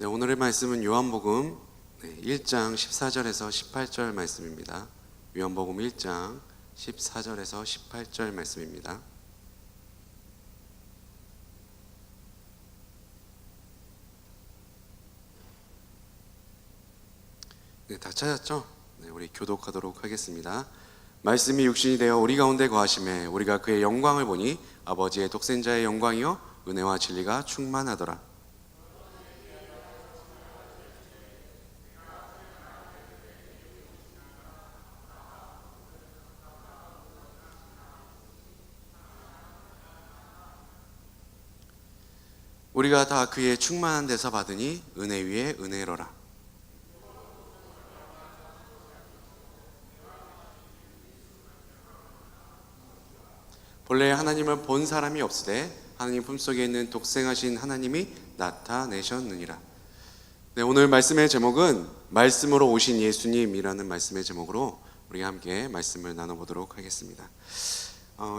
네, 오늘의 말씀은 요한복음 1장 14절에서 18절 말씀입니다. 요한복음 1장 14절에서 18절 말씀입니다. 네, 다 찾았죠? 네, 우리 교독하도록 하겠습니다. 말씀이 육신이 되어 우리 가운데 거하심에 우리가 그의 영광을 보니 아버지의 독생자의 영광이요 은혜와 진리가 충만하더라. 우리가 다 그의 충만한 데서 받으니 은혜 위에 은혜로라. 본래 하나님을 본 사람이 없으되 하나님 품속에 있는 독생하신 하나님이 나타내셨느니라. 네, 오늘 말씀의 제목은 말씀으로 오신 예수님이라는 말씀의 제목으로 우리 함께 말씀을 나눠보도록 하겠습니다.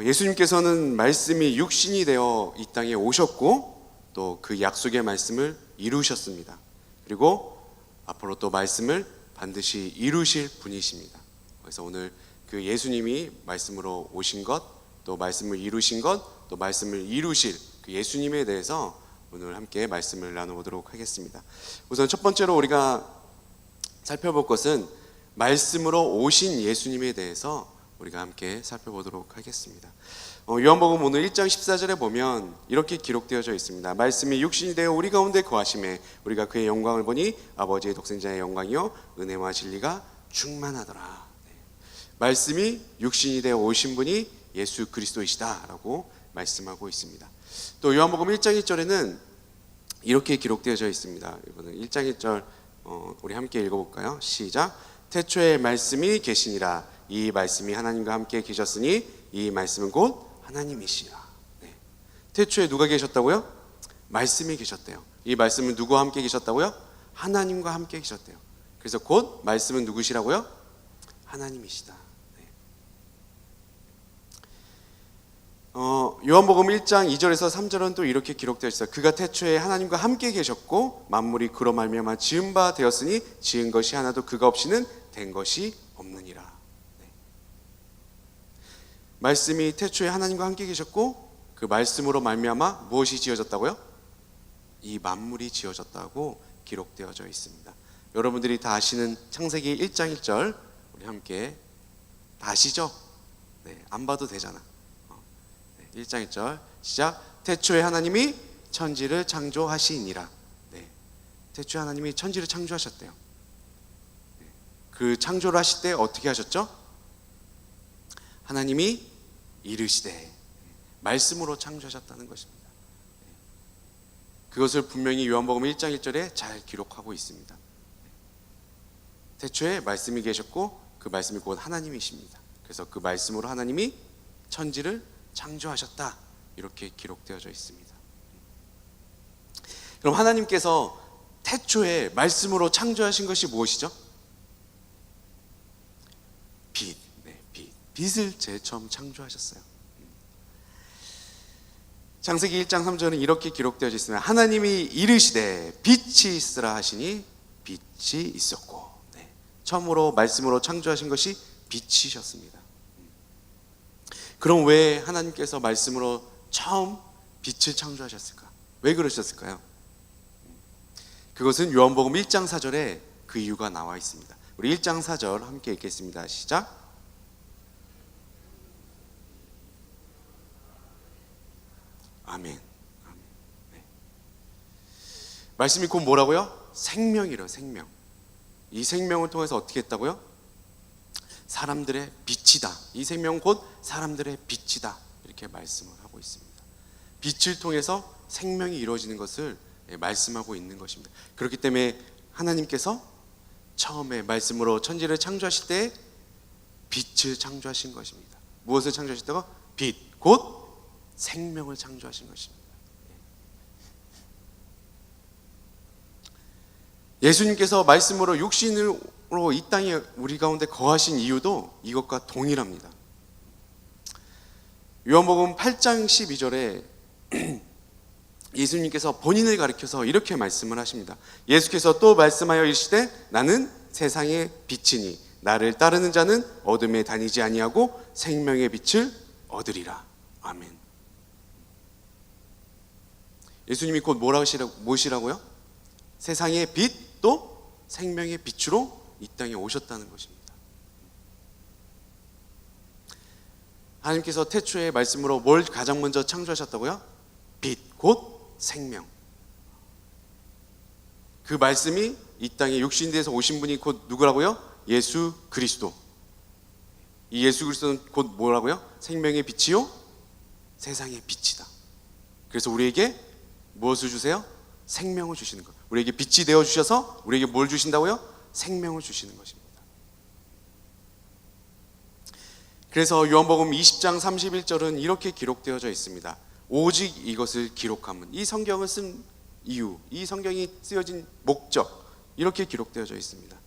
예수님께서는 말씀이 육신이 되어 이 땅에 오셨고 또 그 약속의 말씀을 이루셨습니다. 그리고 앞으로 또 말씀을 반드시 이루실 분이십니다. 그래서 오늘 그 예수님이 말씀으로 오신 것, 또 말씀을 이루신 것, 또 말씀을 이루실 그 예수님에 대해서 오늘 함께 말씀을 나눠보도록 하겠습니다. 우선 첫 번째로 우리가 살펴볼 것은 말씀으로 오신 예수님에 대해서 우리가 함께 살펴보도록 하겠습니다. 요한복음 오늘 1장 14절에 보면 이렇게 기록되어져 있습니다. 말씀이 육신이 되어 우리 가운데 거하심에 우리가 그의 영광을 보니 아버지의 독생자의 영광이요 은혜와 진리가 충만하더라. 말씀이 육신이 되어 오신 분이 예수 그리스도이시다라고 말씀하고 있습니다. 또 요한복음 1장 1절에는 이렇게 기록되어져 있습니다. 이번에 1장 1절 우리 함께 읽어볼까요? 시작. 태초에 말씀이 계시니라. 이 말씀이 하나님과 함께 계셨으니 이 말씀은 곧 하나님이시라. 네. 태초에 누가 계셨다고요? 말씀이 계셨대요. 이 말씀은 누구와 함께 계셨다고요? 하나님과 함께 계셨대요. 그래서 곧 말씀은 누구시라고요? 하나님이시다. 네. 요한복음 1장 2절에서 3절은 또 이렇게 기록되어 있어요. 그가 태초에 하나님과 함께 계셨고 만물이 그로 말미암아 지은 바 되었으니 지은 것이 하나도 그가 없이는 된 것이 없느니라. 말씀이 태초에 하나님과 함께 계셨고 그 말씀으로 말미암아 무엇이 지어졌다고요? 이 만물이 지어졌다고 기록되어져 있습니다. 여러분들이 다 아시는 창세기 1장 1절 우리 함께 다 아시죠? 네, 안 봐도 되잖아. 1장 1절 시작. 태초에 하나님이 천지를 창조하시니라. 네, 태초에 하나님이 천지를 창조하셨대요. 네, 그 창조를 하실 때 어떻게 하셨죠? 하나님이 이르시되 말씀으로 창조하셨다는 것입니다. 그것을 분명히 요한복음 1장 1절에 잘 기록하고 있습니다. 태초에 말씀이 계셨고 그 말씀이 곧 하나님이십니다. 그래서 그 말씀으로 하나님이 천지를 창조하셨다 이렇게 기록되어져 있습니다. 그럼 하나님께서 태초에 말씀으로 창조하신 것이 무엇이죠? 빛. 빛을 제일 처음 창조하셨어요. 창세기 1장 3절은 이렇게 기록되어져 있습니다. 하나님이 이르시되 빛이 있으라 하시니 빛이 있었고. 네. 처음으로 말씀으로 창조하신 것이 빛이셨습니다. 그럼 왜 하나님께서 말씀으로 처음 빛을 창조하셨을까? 왜 그러셨을까요? 그것은 요한복음 1장 4절에 그 이유가 나와 있습니다. 우리 1장 4절 함께 읽겠습니다. 시작. 아멘. 네. 말씀이 곧 뭐라고요? 생명이래요. 생명. 이 생명을 통해서 어떻게 했다고요? 사람들의 빛이다. 이 생명은 곧 사람들의 빛이다. 이렇게 말씀을 하고 있습니다. 빛을 통해서 생명이 이루어지는 것을 말씀하고 있는 것입니다. 그렇기 때문에 하나님께서 처음에 말씀으로 천지를 창조하실 때 빛을 창조하신 것입니다. 무엇을 창조하셨다고? 빛, 곧 생명을 창조하신 것입니다. 예수님께서 말씀으로 육신으로 이 땅에 우리 가운데 거하신 이유도 이것과 동일합니다. 요한복음 8장 12절에 예수님께서 본인을 가리켜서 이렇게 말씀을 하십니다. 예수께서 또 말씀하여 이르시되 나는 세상의 빛이니 나를 따르는 자는 어둠에 다니지 아니하고 생명의 빛을 얻으리라. 아멘. 예수님이 곧 무엇이라고요? 세상의 빛, 또 생명의 빛으로 이 땅에 오셨다는 것입니다. 하나님께서 태초의 말씀으로 뭘 가장 먼저 창조하셨다고요? 빛, 곧 생명. 그 말씀이 이 땅에 육신돼서 오신 분이 곧 누구라고요? 예수 그리스도. 이 예수 그리스도는 곧 뭐라고요? 생명의 빛이요 세상의 빛이다. 그래서 우리에게 무엇을 주세요? 생명을 주시는 것. 우리에게 빛이 되어 주셔서 우리에게 뭘 주신다고요? 생명을 주시는 것입니다. 그래서 요한복음 20장 31절은 이렇게 기록되어져 있습니다. 오직 이것을 기록함은, 이 성경을 쓴 이유, 이 성경이 쓰여진 목적, 이렇게 기록되어져 있습니다.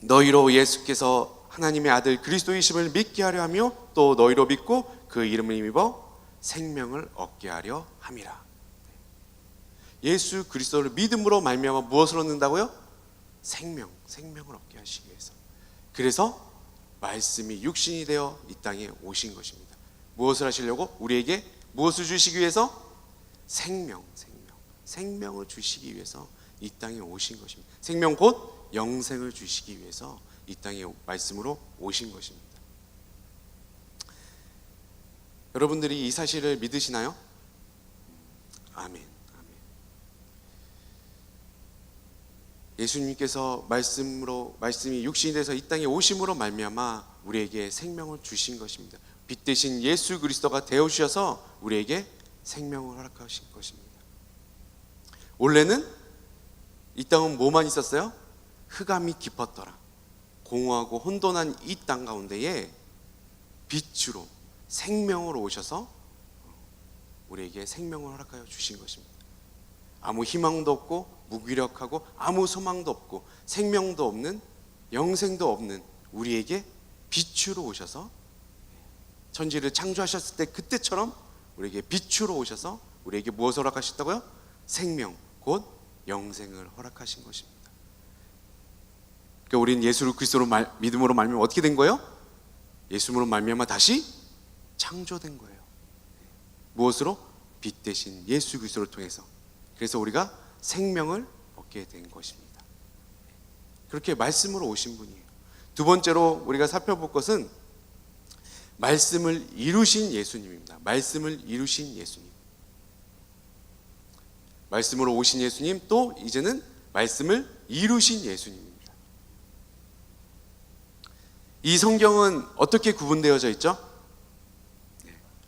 너희로 예수께서 하나님의 아들 그리스도이심을 믿게 하려 하며 또 너희로 믿고 그 이름을 힘입어 생명을 얻게 하려 함이라. 예수 그리스도를 믿음으로 말미암아 무엇을 얻는다고요? 생명을 얻게 하시기 위해서. 그래서 말씀이 육신이 되어 이 땅에 오신 것입니다. 무엇을 하시려고? 우리에게 무엇을 주시기 위해서? 생명을 주시기 위해서 이 땅에 오신 것입니다. 생명 곧 영생을 주시기 위해서 이 땅에 말씀으로 오신 것입니다. 여러분들이 이 사실을 믿으시나요? 아멘. 예수님께서 말씀이 육신이 돼서 이 땅에 오심으로 말미암아 우리에게 생명을 주신 것입니다. 빛 대신 예수 그리스도가 되어 주셔서 우리에게 생명을 허락하신 것입니다. 원래는 이 땅은 뭐만 있었어요? 흑암이 깊었더라. 공허하고 혼돈한 이 땅 가운데에 빛으로 생명으로 오셔서 우리에게 생명을 허락하여 주신 것입니다. 아무 희망도 없고 무기력하고 아무 소망도 없고 생명도 없는, 영생도 없는 우리에게 빛으로 오셔서 천지를 창조하셨을 때 그때처럼 우리에게 빛으로 오셔서 우리에게 무엇을 허락하셨다고요? 생명, 곧 영생을 허락하신 것입니다. 그러니까 우리는 예수 그리스도로 믿음으로 말미암아 어떻게 된 거예요? 예수로 말미암아 다시 창조된 거예요. 무엇으로? 빛 대신 예수 그리스도를 통해서. 그래서 우리가 생명을 얻게 된 것입니다. 그렇게 말씀으로 오신 분이에요. 두 번째로 우리가 살펴볼 것은 말씀을 이루신 예수님입니다. 말씀을 이루신 예수님. 말씀으로 오신 예수님, 또 이제는 말씀을 이루신 예수님입니다. 이 성경은 어떻게 구분되어져 있죠?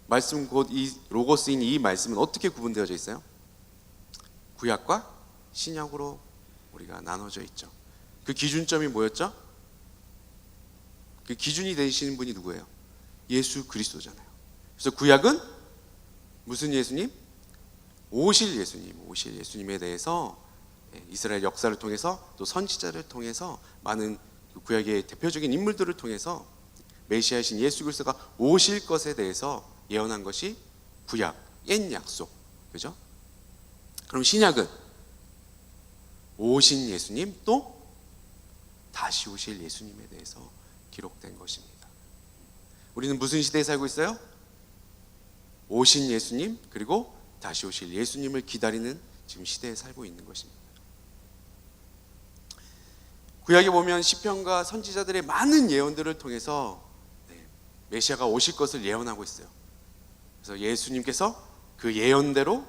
말씀 곧 이 로고스인 이 말씀은 어떻게 구분되어져 있어요? 구약과 신약으로 우리가 나눠져 있죠. 그 기준점이 뭐였죠? 그 기준이 되시는 분이 누구예요? 예수 그리스도잖아요. 그래서 구약은 무슨 예수님? 오실 예수님에 대해서 이스라엘 역사를 통해서 또 선지자를 통해서 많은 구약의 대표적인 인물들을 통해서 메시아이신 예수 그리스도가 오실 것에 대해서 예언한 것이 구약, 옛 약속. 그죠? 그럼 신약은 오신 예수님, 또 다시 오실 예수님에 대해서 기록된 것입니다. 우리는 무슨 시대에 살고 있어요? 오신 예수님, 그리고 다시 오실 예수님을 기다리는 지금 시대에 살고 있는 것입니다. 구약에 보면 시편과 선지자들의 많은 예언들을 통해서 메시아가 오실 것을 예언하고 있어요. 그래서 예수님께서 그 예언대로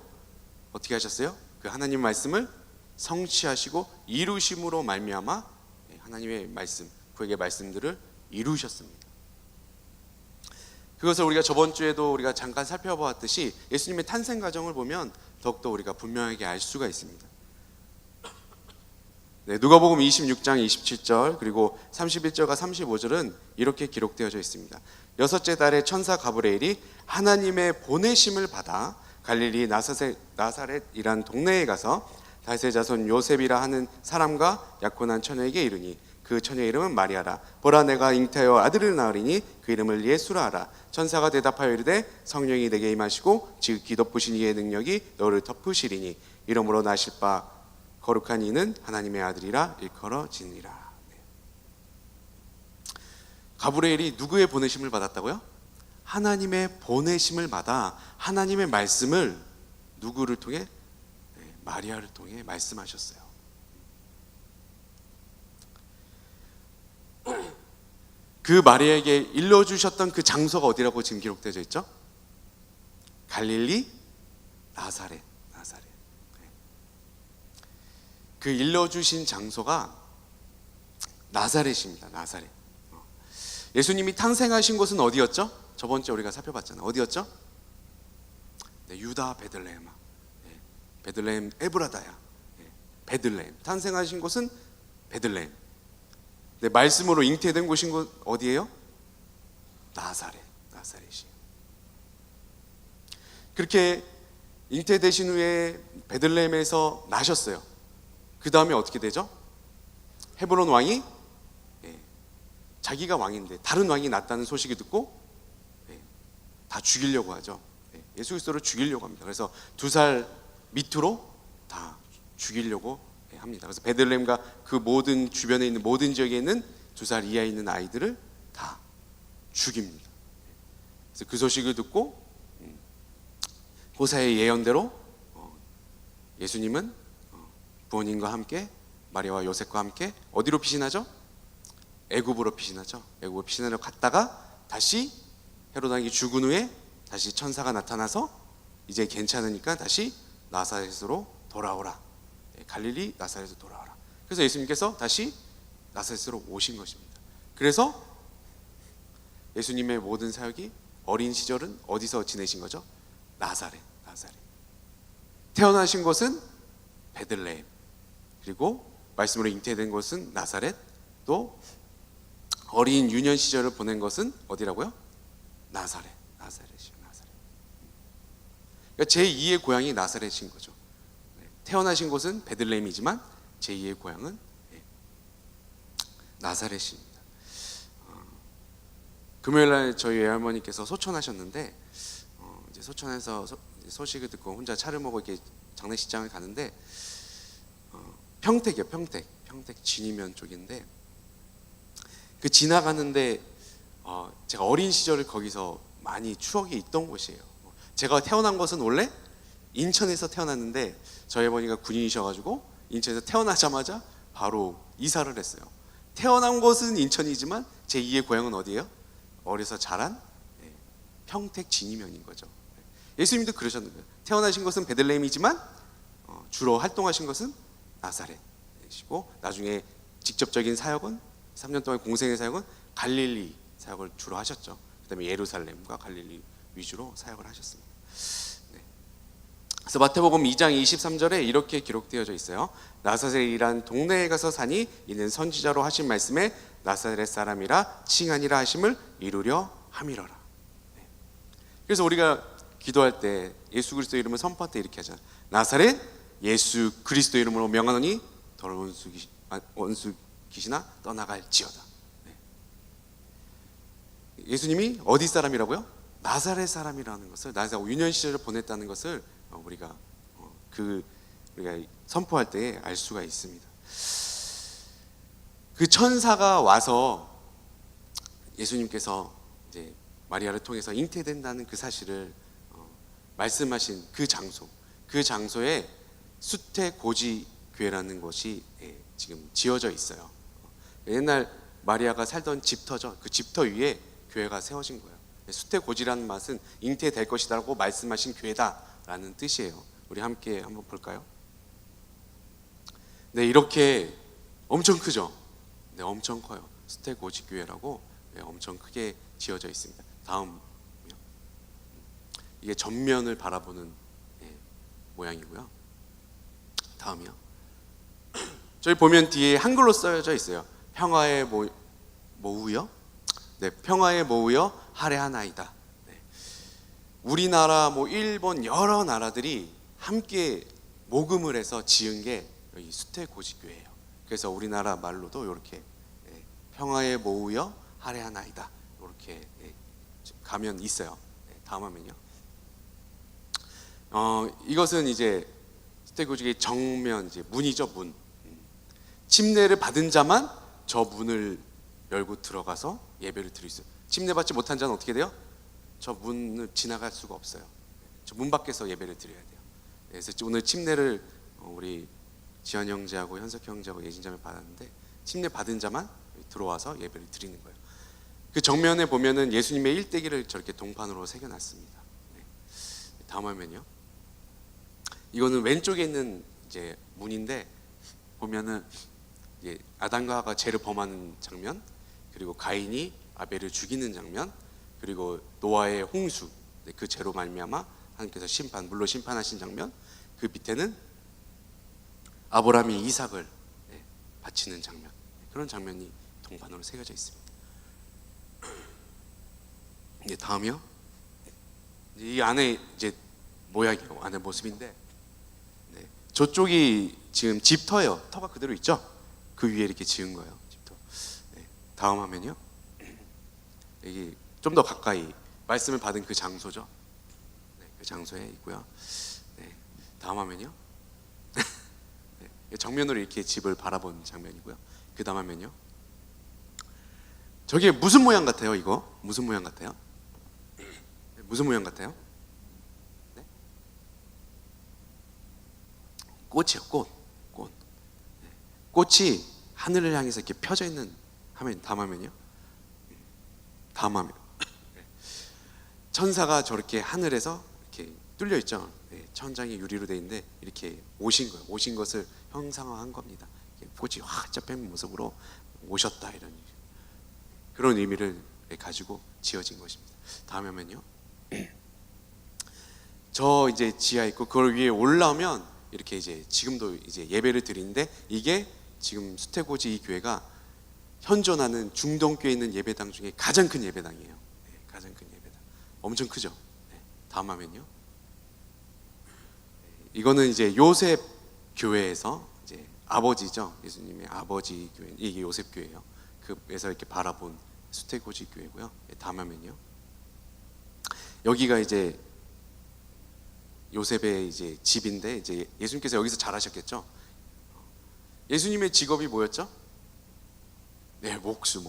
어떻게 하셨어요? 그 하나님 말씀을 성취하시고 이루심으로 말미암아 하나님의 말씀, 구약의 말씀들을 이루셨습니다. 그것을 우리가 저번 주에도 우리가 잠깐 살펴보았듯이 예수님의 탄생 과정을 보면 더욱더 우리가 분명하게 알 수가 있습니다. 누가복음 26장 27절 그리고 31절과 35절은 이렇게 기록되어져 있습니다. 여섯째 달에 천사 가브리엘이 하나님의 보내심을 받아 갈릴리 나사렛이란 동네에 가서 다윗의 자손 요셉이라 하는 사람과 약혼한 처녀에게 이르니 그 처녀의 이름은 마리아라. 보라, 내가 잉태하여 아들을 낳으리니 그 이름을 예수라 하라. 천사가 대답하여 이르되 성령이 내게 임하시고 지극히 덮으신 이의 능력이 너를 덮으시리니 이러므로 나실 바 거룩한 이는 하나님의 아들이라 일컬어지니라. 가브리엘이 누구의 보내심을 받았다고요? 하나님의 보내심을 받아 하나님의 말씀을 누구를 통해? 마리아를 통해 말씀하셨어요. 그 마리아에게 일러주셨던 그 장소가 어디라고 지금 기록되어 있죠? 갈릴리 나사렛. 그 일러주신 장소가 나사렛입니다. 나사렛. 예수님이 탄생하신 곳은 어디였죠? 저번 주에 우리가 살펴봤잖아요. 어디였죠? 네, 유다 베들레헴. 베들레헴 에브라다야. 베들레헴. 탄생하신 곳은 베들레헴. 네, 말씀으로 잉태된 곳인 곳 어디예요? 나사렛이에요. 그렇게 잉태되신 후에 베들레헴에서 나셨어요. 그 다음에 어떻게 되죠? 헤브론 왕이 자기가 왕인데 다른 왕이 났다는 소식을 듣고 다 죽이려고 하죠. 예수 그리스도를 죽이려고 합니다. 그래서 2살 밑으로 다 죽이려고 합니다. 그래서 베들레헴과 그 모든 주변에 있는 모든 지역에 있는 2살 이하에 있는 아이들을 다 죽입니다. 그래서 그 소식을 듣고 호사의 예언대로 예수님은 부모님과 함께 마리아와 요셉과 함께 어디로 피신하죠? 애굽으로 피신하죠. 애굽으로 피신하러 갔다가 다시 헤롯 왕이 죽은 후에 다시 천사가 나타나서 이제 괜찮으니까 다시 나사렛으로 돌아오라. 갈릴리 나사렛으로 돌아오라. 그래서 예수님께서 다시 나사렛으로 오신 것입니다. 그래서 예수님의 모든 사역이 어린 시절은 어디서 지내신 거죠? 나사렛. 태어나신 곳은 베들레헴. 그리고 말씀으로 잉태된 곳은 나사렛. 또 어린 유년 시절을 보낸 것은 어디라고요? 나사렛이요. 그러니까 제2의 고향이 나사렛인 거죠. 태어나신 곳은 베들레헴이지만 제2의 고향은 나사렛입니다. 금요일날 저희 외할머니께서 소천하셨는데 이제 소천에서 소식을 듣고 혼자 차를 먹고 이렇게 장례식장을 가는데 평택이요. 평택 진이면 쪽인데 그 지나가는데 제가 어린 시절을 거기서 많이 추억이 있던 곳이에요. 제가 태어난 것은 원래 인천에서 태어났는데 저희 어머니가 군인이셔가지고 인천에서 태어나자마자 바로 이사를 했어요. 태어난 곳은 인천이지만 제2의 고향은 어디예요? 어려서 자란 평택 진이면인 거죠. 예수님도 그러셨는 거예요. 태어나신 것은 베들레헴이지만 주로 활동하신 것은 나사렛이고 나중에 직접적인 사역은 3년 동안 공생의 사역은 갈릴리 사역을 주로 하셨죠. 그 다음에 예루살렘과 갈릴리 위주로 사역을 하셨습니다. 그래서 마태복음 2장 23절에 이렇게 기록되어져 있어요. 나사렛이란 동네에 가서 사니 이는 선지자로 하신 말씀에 나사렛 사람이라 칭하니라 하심을 이루려 함이러라. 그래서 우리가 기도할 때 예수 그리스도 이름을 선포할 때 이렇게 하잖아요. 나사렛 예수 그리스도 이름으로 명하노니 더러운 원수 귀신아 떠나갈지어다. 예수님이 어디 사람이라고요? 나사렛 사람이라는 것을, 나사렛 유년 시절을 보냈다는 것을 우리가 선포할 때 알 수가 있습니다. 그 천사가 와서 예수님께서 이제 마리아를 통해서 잉태된다는 그 사실을 말씀하신 그 장소에 수태고지 교회라는 곳이 지금 지어져 있어요. 옛날 마리아가 살던 집터죠. 그 집터 위에 교회가 세워진 거예요. 수태고지라는 맛은 잉태될 것이다라고 말씀하신 교회다라는 뜻이에요. 우리 함께 한번 볼까요? 네, 이렇게 엄청 크죠. 네, 엄청 커요. 수태고지 교회라고 엄청 크게 지어져 있습니다. 다음, 이게 전면을 바라보는 모양이고요. 다음이요. 저희 보면 뒤에 한글로 써져 있어요. 평화의 모우여, 네, 평화의 모우여 할애하나이다. 네. 우리나라, 일본 여러 나라들이 함께 모금을 해서 지은 게 여기 수태고지교회예요. 그래서 우리나라 말로도 이렇게 평화에 모으여 할애하나이다. 이렇게 가면 있어요. 다음 화면요. 이것은 이제 수태고직의 정면, 이제 문이죠, 문. 침례를 받은 자만 저 문을 열고 들어가서 예배를 드릴 수 있어요. 침례 받지 못한 자는 어떻게 돼요? 저 문을 지나갈 수가 없어요. 저 문 밖에서 예배를 드려야 돼요. 그래서 오늘 침례를 우리 지현 형제하고 현석 형제하고 예진자매 받았는데, 침례 받은 자만 들어와서 예배를 드리는 거예요. 그 정면에 보면은 예수님의 일대기를 저렇게 동판으로 새겨놨습니다. 다음 화면요. 이거는 왼쪽에 있는 이제 문인데, 보면은 이제 아담과 하와가 죄를 범하는 장면, 그리고 가인이 아벨을 죽이는 장면, 그리고 노아의 홍수, 그 죄로 말미암아 하나님께서 물로 심판하신 장면, 그 밑에는 아브라함이 이삭을 바치는 장면, 그런 장면이 동판으로 새겨져 있습니다. 이제 다음이요. 이 안에 이제 모양이에요. 안에 모습인데, 저쪽이 지금 집터예요. 터가 그대로 있죠. 그 위에 이렇게 지은 거예요, 집터. 다음 화면이요. 여기 좀 더 가까이 말씀을 받은 그 장소죠. 그 장소에 있고요. 다음 화면이요. 정면으로 이렇게 집을 바라본 장면이고요. 그 다음 화면이요. 저게 무슨 모양 같아요? 이거 무슨 모양 같아요? 무슨 모양 같아요? 네? 꽃이요, 꽃. 꽃이 하늘을 향해서 이렇게 펴져 있는 화면. 다음 화면이요. 다음 화면. 천사가 저렇게 하늘에서 이렇게 뚫려 있죠. 천장이 유리로 돼 있는데 이렇게 오신 거예요. 오신 것을 형상화한 겁니다. 꽃이 활짝 핀 모습으로 오셨다, 이런 그런 의미를 가지고 지어진 것입니다. 다음 화면요. 저 이제 지하 있고, 그걸 위에 올라오면 이렇게 이제 지금도 이제 예배를 드리는데, 이게 지금 수태고지 이 교회가 현존하는 중동교에 있는 예배당 중에 가장 큰 예배당이에요. 가장 큰 예배당. 엄청 크죠. 다음 화면요. 이거는 이제 요셉 교회에서 이제 아버지죠. 예수님의 아버지 교회, 이게 요셉 교회예요. 그에서 이렇게 바라본 수태고지 교회고요. 다음 화면요. 여기가 이제 요셉의 이제 집인데, 이제 예수님께서 여기서 자라셨겠죠. 예수님의 직업이 뭐였죠? 네, 목수.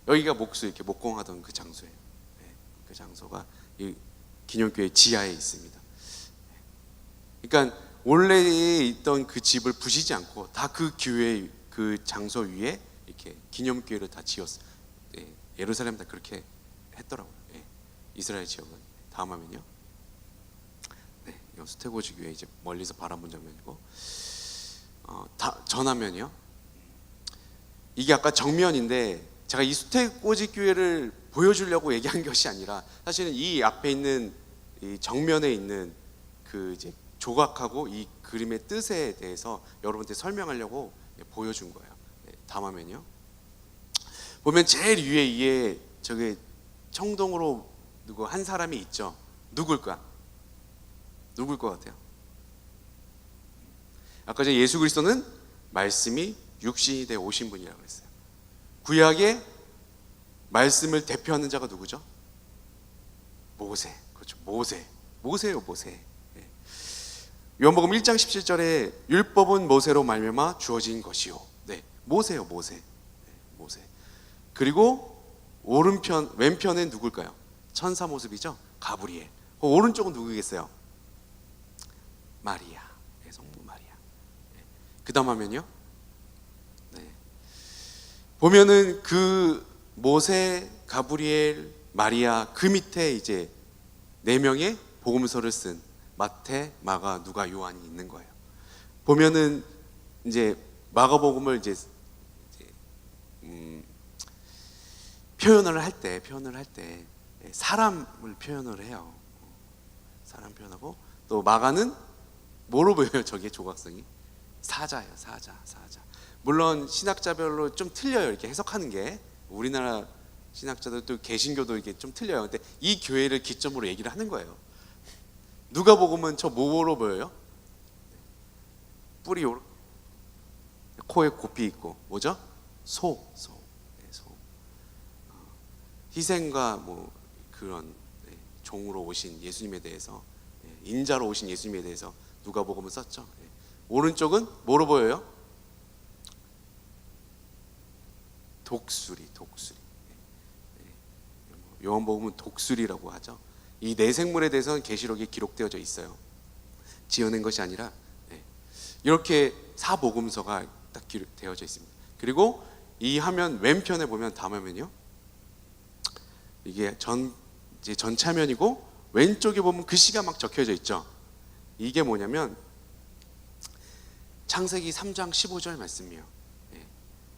여기가 목수 이렇게 목공하던 그 장소예요. 그 장소가 이 기념교회 지하에 있습니다. 그러니까 원래 있던 그 집을 부시지 않고 다 그 교회 그 장소 위에 이렇게 기념교회를 다 지었어요. 예루살렘 다 그렇게 했더라고요. 이스라엘 지역은. 다음 화면요. 수태고지 교회 이제 멀리서 바라본 장면이고, 전화면이요. 이게 아까 정면인데, 제가 이 수태고지 교회를 보여주려고 얘기한 것이 아니라, 사실은 이 앞에 있는 이 정면에 있는 그 이제 조각하고 이 그림의 뜻에 대해서 여러분한테 설명하려고 보여준 거예요. 다음 화면이요. 보면 제일 위에 저게 청동으로 누구 한 사람이 있죠. 누굴까? 누굴 것 같아요? 아까 전에 예수 그리스도는 말씀이 육신이 되어 오신 분이라고 했어요. 구약의 말씀을 대표하는 자가 누구죠? 모세. 그렇죠. 모세예요, 모세. 요한복음 1장 17절에 율법은 모세로 말미암아 주어진 것이요. 모세예요, 모세. 모세. 그리고 왼편엔 누굴까요? 천사 모습이죠. 가브리엘. 오른쪽은 누구겠어요? 마리아. 성부 마리아. 그 다음 화면요. 보면은 그 모세, 가브리엘, 마리아, 그 밑에 이제 4명의 복음서를 쓴 마태, 마가, 누가, 요한이 있는 거예요. 보면은 이제 마가복음을 이제 표현을 할 때 사람을 표현을 해요. 사람 표현하고, 또 마가는 뭐로 보여요? 저게 조각성이 사자예요. 사자. 물론 신학자별로 좀 틀려요. 이렇게 해석하는 게 우리나라 신학자들도 개신교도 이렇게 좀 틀려요. 근데 이 교회를 기점으로 얘기를 하는 거예요. 누가복음은 저 뭐로 보여요? 뿌리, 코에 곱이 있고, 뭐죠? 소. 희생과 뭐 그런 종으로 오신 예수님에 대해서, 인자로 오신 예수님에 대해서 누가복음은 썼죠. 오른쪽은 뭐로 보여요? 독수리. 요한복음은 독수리라고 하죠. 이 네 생물에 대해서는 계시록에 기록되어져 있어요. 지어낸 것이 아니라 이렇게 사복음서가 딱 기록되어져 있습니다. 그리고 이 화면 왼편에 보면 담으면요, 이게 이제 전차면이고 왼쪽에 보면 글씨가 막 적혀져 있죠. 이게 뭐냐면 창세기 3장 15절 말씀이에요.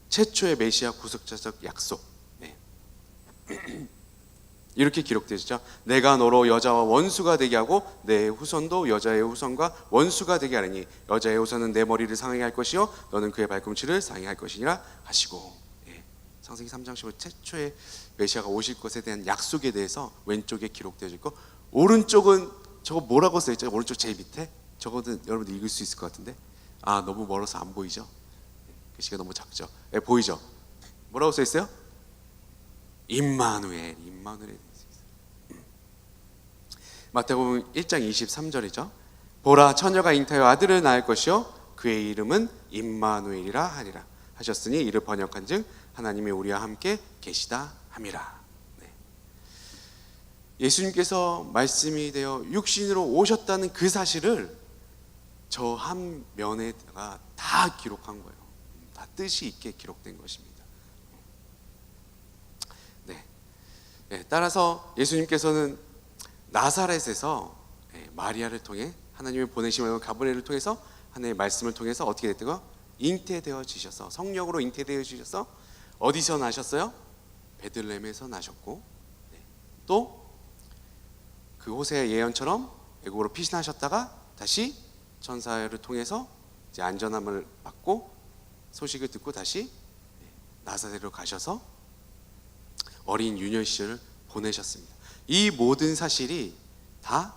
최초의 메시아 구속자적 약속. 이렇게 기록되죠. 내가 너로 여자와 원수가 되게 하고 내 후손도 여자의 후손과 원수가 되게 하리니 여자의 후손은 내 머리를 상하게 할 것이요 너는 그의 발꿈치를 상하게 할 것이니라 하시고. 창세기 3장 15 최초의 메시아가 오실 것에 대한 약속에 대해서 왼쪽에 기록되어 있고, 오른쪽은 저거 뭐라고 써있죠? 오른쪽 제일 밑에 저거는 여러분들 읽을 수 있을 것 같은데, 너무 멀어서 안 보이죠? 글씨가 너무 작죠? 보이죠? 뭐라고 써있어요? 임마누엘. 마태복음 1장 23절이죠. 보라, 처녀가 잉타하여 아들을 낳을 것이요 그의 이름은 임마누엘이라 하리라 하셨으니 이를 번역한즉 하나님이 우리와 함께 계시다 함이라. 예수님께서 말씀이 되어 육신으로 오셨다는 그 사실을 저 한 면에다가 다 기록한 거예요. 다 뜻이 있게 기록된 것입니다. 따라서 예수님께서는 나사렛에서 마리아를 통해 하나님의 보내심을 가브리엘을 통해서 하나님의 말씀을 통해서 어떻게 됐다고? 잉태되어 지셔서, 성령으로 잉태되어 지셔서 어디서 나셨어요? 베들레헴에서 나셨고, 또 그 호세의 예언처럼 애국으로 피신하셨다가 다시 천사를 통해서 이제 안전함을 받고 소식을 듣고 다시 나사렛으로 가셔서 어린 유년 시절을 보내셨습니다. 이 모든 사실이 다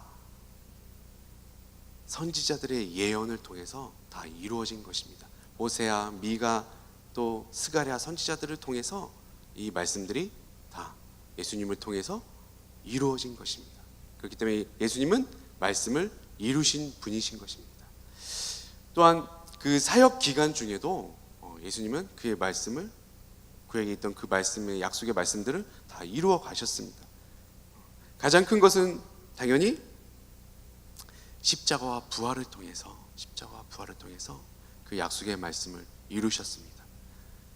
선지자들의 예언을 통해서 다 이루어진 것입니다. 호세아, 미가, 또 스가랴 선지자들을 통해서 이 말씀들이 다 예수님을 통해서 이루어진 것입니다. 그렇기 때문에 예수님은 말씀을 이루신 분이신 것입니다. 또한 그 사역 기간 중에도 예수님은 그의 말씀을, 그에게 있던 그 말씀의 약속의 말씀들을 다 이루어 가셨습니다. 가장 큰 것은 당연히 십자가와 부활을 통해서 그 약속의 말씀을 이루셨습니다.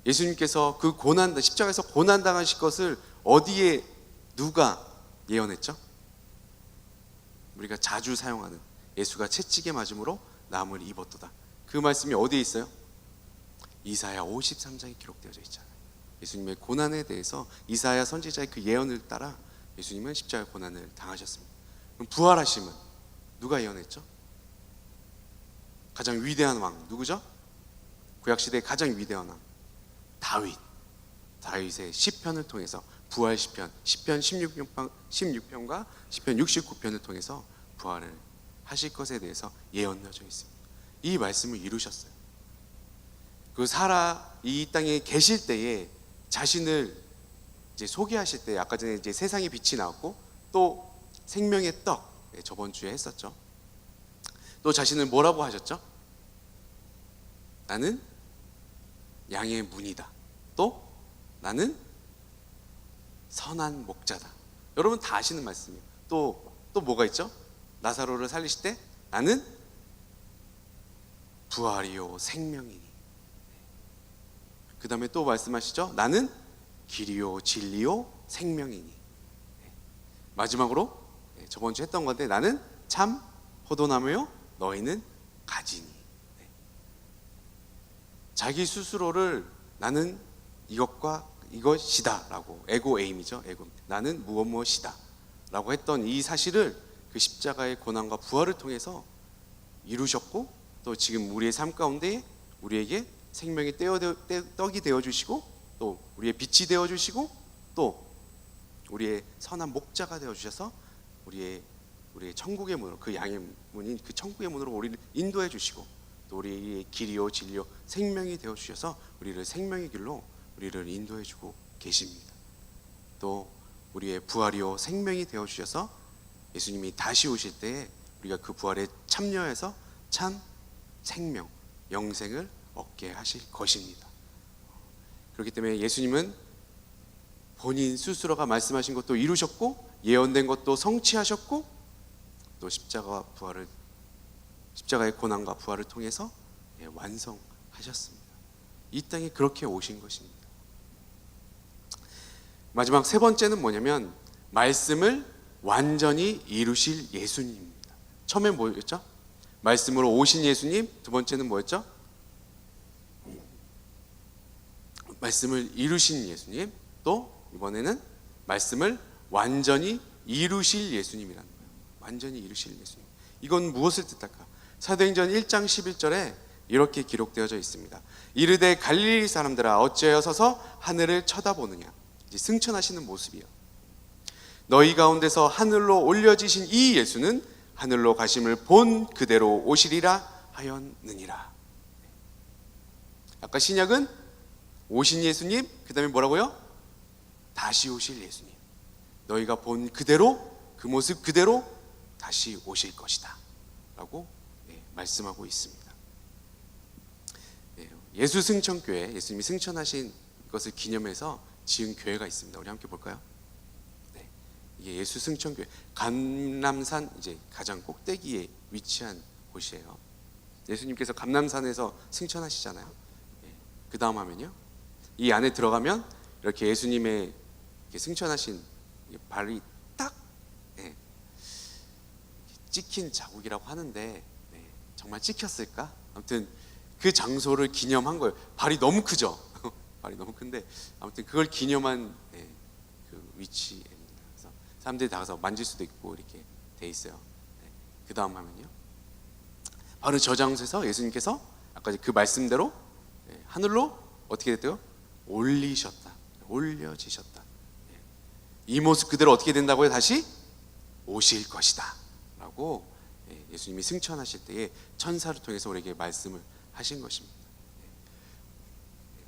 예수님께서 그 십자가에서 고난당하실 것을 어디에 누가 예언했죠? 우리가 자주 사용하는 예수가 채찍에 맞음으로 나음을 입었도다. 그 말씀이 어디에 있어요? 이사야 53장에 기록되어져 있잖아요. 예수님의 고난에 대해서 이사야 선지자의 그 예언을 따라 예수님은 십자가 고난을 당하셨습니다. 그럼 부활하심은 누가 예언했죠? 가장 위대한 왕 누구죠? 구약시대의 가장 위대한 왕 다윗의 시편을 통해서 부활 시편 16편과 시편 69편을 통해서 부활을 하실 것에 대해서 예언되어져 있습니다. 이 말씀을 이루셨어요. 이 땅에 계실 때에 자신을 이제 소개하실 때, 아까 전에 이제 세상의 빛이 나왔고 또 생명의 떡, 저번 주에 했었죠. 또 자신을 뭐라고 하셨죠? 나는 양의 문이다. 또 나는 선한 목자다. 여러분 다 아시는 말씀이에요. 또 뭐가 있죠? 나사로를 살리실 때 나는 부활이요 생명이니. 그 다음에 또 말씀하시죠? 나는 길이요 진리요 생명이니. 마지막으로 저번 주 했던 건데 나는 참 포도나무요 너희는 가지니. 자기 스스로를 나는 이것이다 라고, 에고 에임이죠. 에고. 나는 무엇이다 라고 했던 이 사실을 그 십자가의 고난과 부활을 통해서 이루셨고, 또 지금 우리의 삶 가운데 우리에게 생명의 떡이 되어주시고, 또 우리의 빛이 되어주시고, 또 우리의 선한 목자가 되어주셔서 우리의 천국의 문으로, 그 양의 문인 그 천국의 문으로 우리를 인도해 주시고, 또 우리의 길이요 진리요 생명이 되어주셔서 우리를 생명의 길로 우리를 인도해 주고 계십니다. 또 우리의 부활이요 생명이 되어 주셔서 예수님이 다시 오실 때에 우리가 그 부활에 참여해서 참 생명, 영생을 얻게 하실 것입니다. 그렇기 때문에 예수님은 본인 스스로가 말씀하신 것도 이루셨고 예언된 것도 성취하셨고 또 십자가의 고난과 부활을 통해서 완성하셨습니다. 이 땅에 그렇게 오신 것입니다. 마지막 세 번째는 뭐냐면 말씀을 완전히 이루실 예수님입니다. 처음에 뭐였죠? 말씀으로 오신 예수님. 두 번째는 뭐였죠? 말씀을 이루신 예수님. 또 이번에는 말씀을 완전히 이루실 예수님이라는 거예요. 완전히 이루실 예수님. 이건 무엇을 뜻할까? 사도행전 1장 11절에 이렇게 기록되어져 있습니다. 이르되 갈릴리 사람들아 어찌하여 서서 하늘을 쳐다보느냐. 이제 승천하시는 모습이요. 너희 가운데서 하늘로 올려지신 이 예수는 하늘로 가심을 본 그대로 오시리라 하였느니라. 아까 신약은 오신 예수님, 그 다음에 뭐라고요? 다시 오실 예수님. 너희가 본 그대로, 그 모습 그대로 다시 오실 것이다 라고 말씀하고 있습니다. 예수 승천교회, 예수님이 승천하신 것을 기념해서 지은 교회가 있습니다. 우리 함께 볼까요? 이게 예수 승천교회, 감람산 이제 가장 꼭대기에 위치한 곳이에요. 예수님께서 감람산에서 승천하시잖아요. 그 다음 하면요, 이 안에 들어가면 이렇게 예수님의 승천하신 발이 딱 찍힌 자국이라고 하는데 정말 찍혔을까? 아무튼 그 장소를 기념한 거예요. 발이 너무 크죠. 발이 너무 큰데 아무튼 그걸 기념한 그 위치입니다. 그래서 사람들이 다 가서 만질 수도 있고 이렇게 돼 있어요. 그 다음 하면요, 바로 저 장소에서 예수님께서 아까 그 말씀대로 하늘로 어떻게 됐대요? 올리셨다, 올려지셨다. 이 모습 그대로 어떻게 된다고요? 다시 오실 것이다 라고 예수님이 승천하실 때에 천사를 통해서 우리에게 말씀을 하신 것입니다.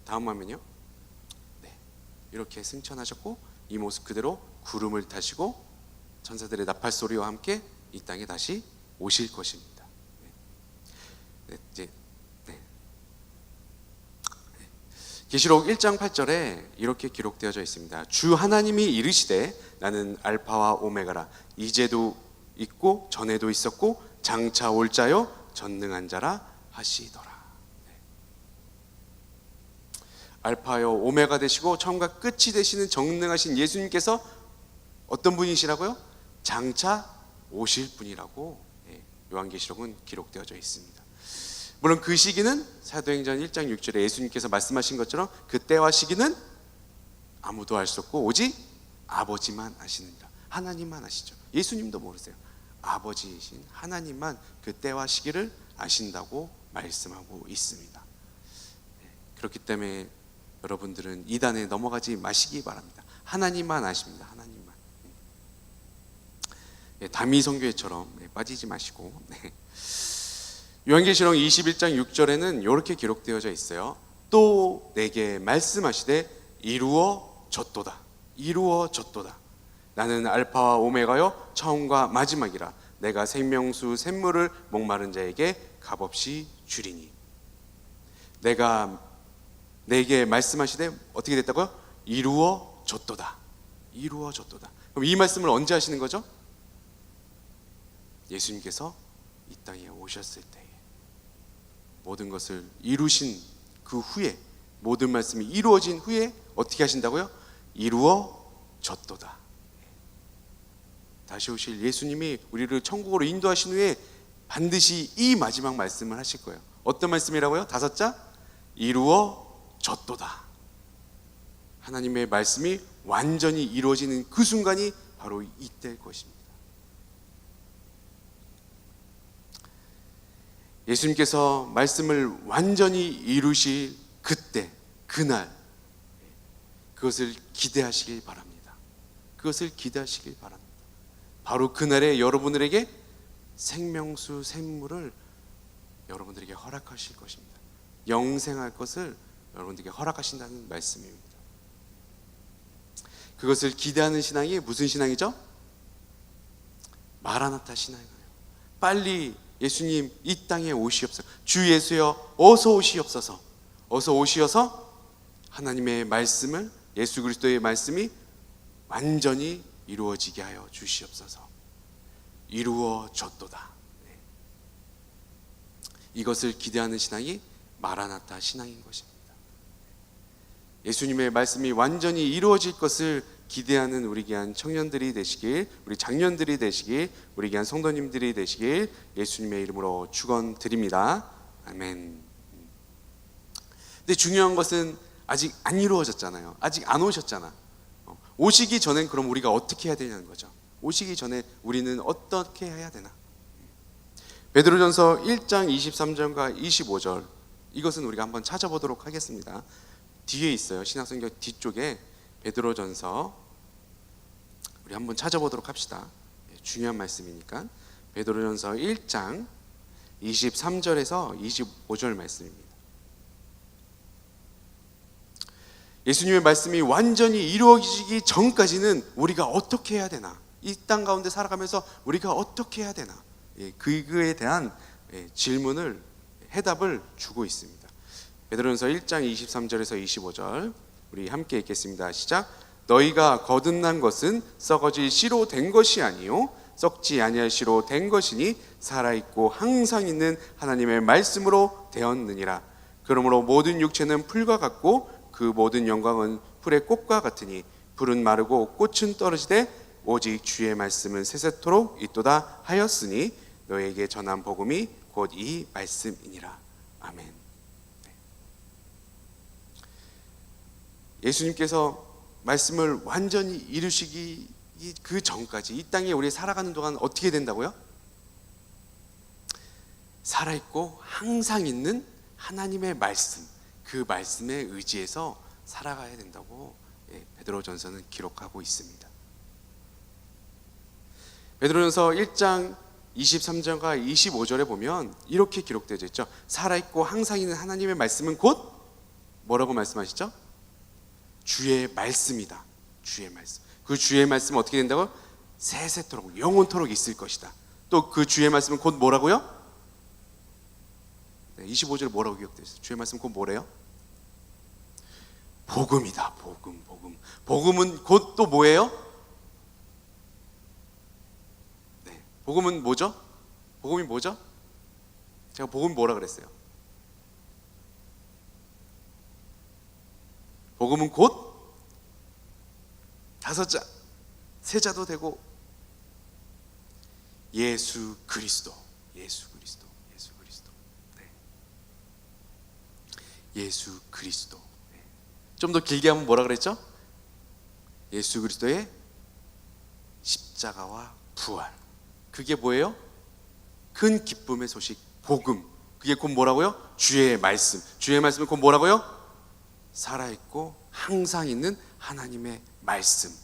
다음 화면요. 이렇게 승천하셨고 이 모습 그대로 구름을 타시고 천사들의 나팔 소리와 함께 이 땅에 다시 오실 것입니다. 계시록 1장 8절에 이렇게 기록되어져 있습니다. 주 하나님이 이르시되 나는 알파와 오메가라, 이제도 있고 전에도 있었고 장차 올 자요 전능한 자라 하시더라. 알파요 오메가 되시고 처음과 끝이 되시는 정능하신 예수님께서 어떤 분이시라고요? 장차 오실 분이라고 요한계시록은 기록되어져 있습니다. 물론 그 시기는 사도행전 1장 6절에 예수님께서 말씀하신 것처럼 그 때와 시기는 아무도 알 수 없고 오직 아버지만 아시느니라. 하나님만 아시죠. 예수님도 모르세요. 아버지이신 하나님만 그 때와 시기를 아신다고 말씀하고 있습니다. 그렇기 때문에 여러분들은 이단에 넘어가지 마시기 바랍니다. 하나님만 아십니다. 하나님만. 다미 선교회처럼 빠지지 마시고. 요한계시록 21장 6절에는 이렇게 기록되어져 있어요. 또 내게 말씀하시되 이루어졌도다, 이루어졌도다. 나는 알파와 오메가요 처음과 마지막이라. 내가 생명수 샘물을 목마른 자에게 값없이 주리니. 내게 말씀하시되 어떻게 됐다고요? 이루어졌도다, 이루어졌도다. 그럼 이 말씀을 언제 하시는 거죠? 예수님께서 이 땅에 오셨을 때에 모든 것을 이루신 그 후에, 모든 말씀이 이루어진 후에 어떻게 하신다고요? 이루어졌도다. 다시 오실 예수님이 우리를 천국으로 인도하신 후에 반드시 이 마지막 말씀을 하실 거예요. 어떤 말씀이라고요? 5자? 이루어졌도다. 하나님의 말씀이 완전히 이루어지는 그 순간이 바로 이때일 것입니다. 예수님께서 말씀을 완전히 이루실 그때, 그날, 그것을 기대하시길 바랍니다. 그것을 기대하시길 바랍니다. 바로 그날에 여러분들에게 생명수 샘물을 여러분들에게 허락하실 것입니다. 영생할 것을 여러분들에게 허락하신다는 말씀입니다. 그것을 기대하는 신앙이 무슨 신앙이죠? 마라나타 신앙이에요. 빨리 예수님 이 땅에 오시옵소서. 주 예수여 어서 오시옵소서. 어서 오시어서 하나님의 말씀을, 예수 그리스도의 말씀이 완전히 이루어지게 하여 주시옵소서. 이루어졌도다. 이것을 기대하는 신앙이 마라나타 신앙인 것입니다. 예수님의 말씀이 완전히 이루어질 것을 기대하는 우리 귀한 청년들이 되시길, 우리 장년들이 되시길, 우리 귀한 성도님들이 되시길 예수님의 이름으로 축원드립니다. 아멘. 근데 중요한 것은 아직 안 이루어졌잖아요. 아직 안 오셨잖아. 오시기 전엔 그럼 우리가 어떻게 해야 되냐는 거죠. 오시기 전에 우리는 어떻게 해야 되나? 베드로전서 1장 23절과 25절, 이것은 우리가 한번 찾아보도록 하겠습니다. 뒤에 있어요. 신약성경 뒤쪽에 베드로전서, 우리 한번 찾아보도록 합시다. 중요한 말씀이니까. 베드로전서 1장 23절에서 25절 말씀입니다. 예수님의 말씀이 완전히 이루어지기 전까지는 우리가 어떻게 해야 되나? 이 땅 가운데 살아가면서 우리가 어떻게 해야 되나? 그에 대한 질문을, 해답을 주고 있습니다. 베드로전서 1장 23절에서 25절 우리 함께 읽겠습니다. 시작. 너희가 거듭난 것은 썩어질 씨로 된 것이 아니요 썩지 아니할 씨로 된 것이니 살아있고 항상 있는 하나님의 말씀으로 되었느니라. 그러므로 모든 육체는 풀과 같고 그 모든 영광은 풀의 꽃과 같으니 풀은 마르고 꽃은 떨어지되 오직 주의 말씀은 세세토록 있도다 하였으니 너에게 전한 복음이 곧 이 말씀이니라. 아멘. 예수님께서 말씀을 완전히 이루시기 그 전까지 이 땅에 우리 살아가는 동안 어떻게 된다고요? 살아있고 항상 있는 하나님의 말씀, 그 말씀에 의지해서 살아가야 된다고 베드로전서는 기록하고 있습니다. 베드로전서 1장 23절과 25절에 보면 이렇게 기록되어 있죠. 살아있고 항상 있는 하나님의 말씀은 곧 뭐라고 말씀하시죠? 주의 말씀이다. 주의 말씀. 그 주의 말씀은 어떻게 된다고요? 세세토록 영원토록 있을 것이다. 또 그 주의 말씀은 곧 뭐라고요? 25절에 뭐라고 기록되어 있어요? 주의 말씀은 곧 뭐래요? 복음이다. 복음. 복음은 곧 또 뭐예요? 네. 복음은 뭐죠? 복음이 뭐죠? 제가 복음이 뭐라 그랬어요? 복음은 곧 다섯자, 세자도 되고 예수 그리스도. 네. 예수 그리스도. 네. 좀 더 길게 하면 뭐라 그랬죠? 예수 그리스도의 십자가와 부활. 그게 뭐예요? 큰 기쁨의 소식, 복음. 그게 곧 뭐라고요? 주의 말씀. 주의 말씀은 곧 뭐라고요? 살아있고 항상 있는 하나님의 말씀.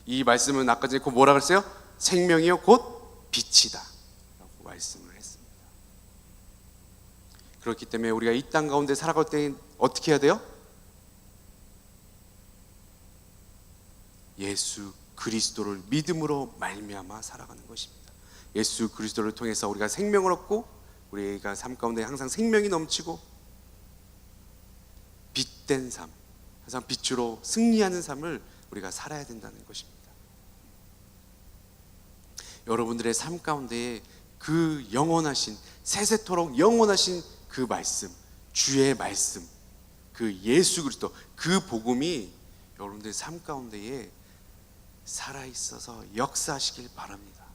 이 말씀은 아까 전에 곧 뭐라 그랬어요? 생명이요 곧 빛이다 라고 말씀을 했습니다. 그렇기 때문에 우리가 이 땅 가운데 살아갈 때 어떻게 해야 돼요? 예수 그리스도를 믿음으로 말미암아 살아가는 것입니다. 예수 그리스도를 통해서 우리가 생명을 얻고 우리가 삶 가운데 항상 생명이 넘치고 빛된 삶, 항상 빛으로 승리하는 삶을 우리가 살아야 된다는 것입니다. 여러분들의 삶 가운데에 그 영원하신, 세세토록 영원하신 그 말씀, 주의 말씀, 그 예수 그리스도, 그 복음이 여러분들의 삶 가운데에 살아있어서 역사하시길 바랍니다.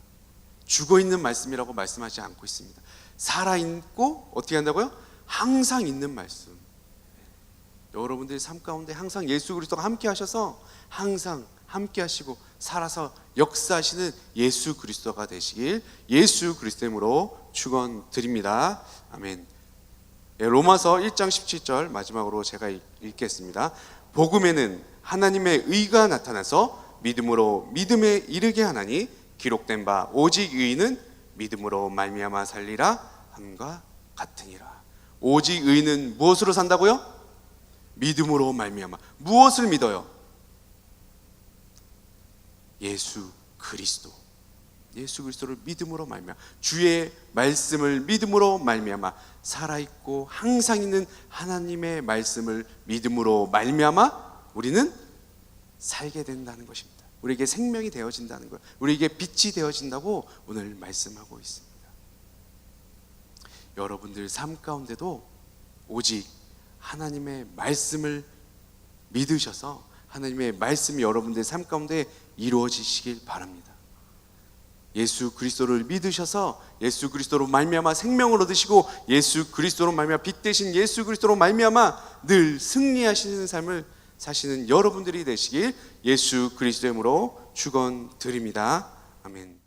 죽어있는 말씀이라고 말씀하지 않고 있습니다. 살아있고 어떻게 한다고요? 항상 있는 말씀. 여러분들의 삶 가운데 항상 예수 그리스도가 함께 하셔서 항상 함께 하시고 살아서 역사하시는 예수 그리스도가 되시길 예수 그리스도 이름으로 축원드립니다. 아멘. 로마서 1장 17절 마지막으로 제가 읽겠습니다. 복음에는 하나님의 의가 나타나서 믿음으로 믿음에 이르게 하나니 기록된 바 오직 의인은 믿음으로 말미암아 살리라 함과 같으니라. 오직 의인은 무엇으로 산다고요? 믿음으로 말미암아. 무엇을 믿어요? 예수 그리스도를 믿음으로 말미암아, 주의 말씀을 믿음으로 말미암아, 살아있고 항상 있는 하나님의 말씀을 믿음으로 말미암아 우리는 살게 된다는 것입니다. 우리에게 생명이 되어진다는 것, 우리에게 빛이 되어진다고 오늘 말씀하고 있습니다. 여러분들 삶 가운데도 오직 하나님의 말씀을 믿으셔서 하나님의 말씀이 여러분들의 삶 가운데 이루어지시길 바랍니다. 예수 그리스도를 믿으셔서 예수 그리스도로 말미암아 생명을 얻으시고 예수 그리스도로 말미암아 빛 대신 예수 그리스도로 말미암아 늘 승리하시는 삶을 사시는 여러분들이 되시길 예수 그리스도의 이름으로 축원드립니다. 아멘.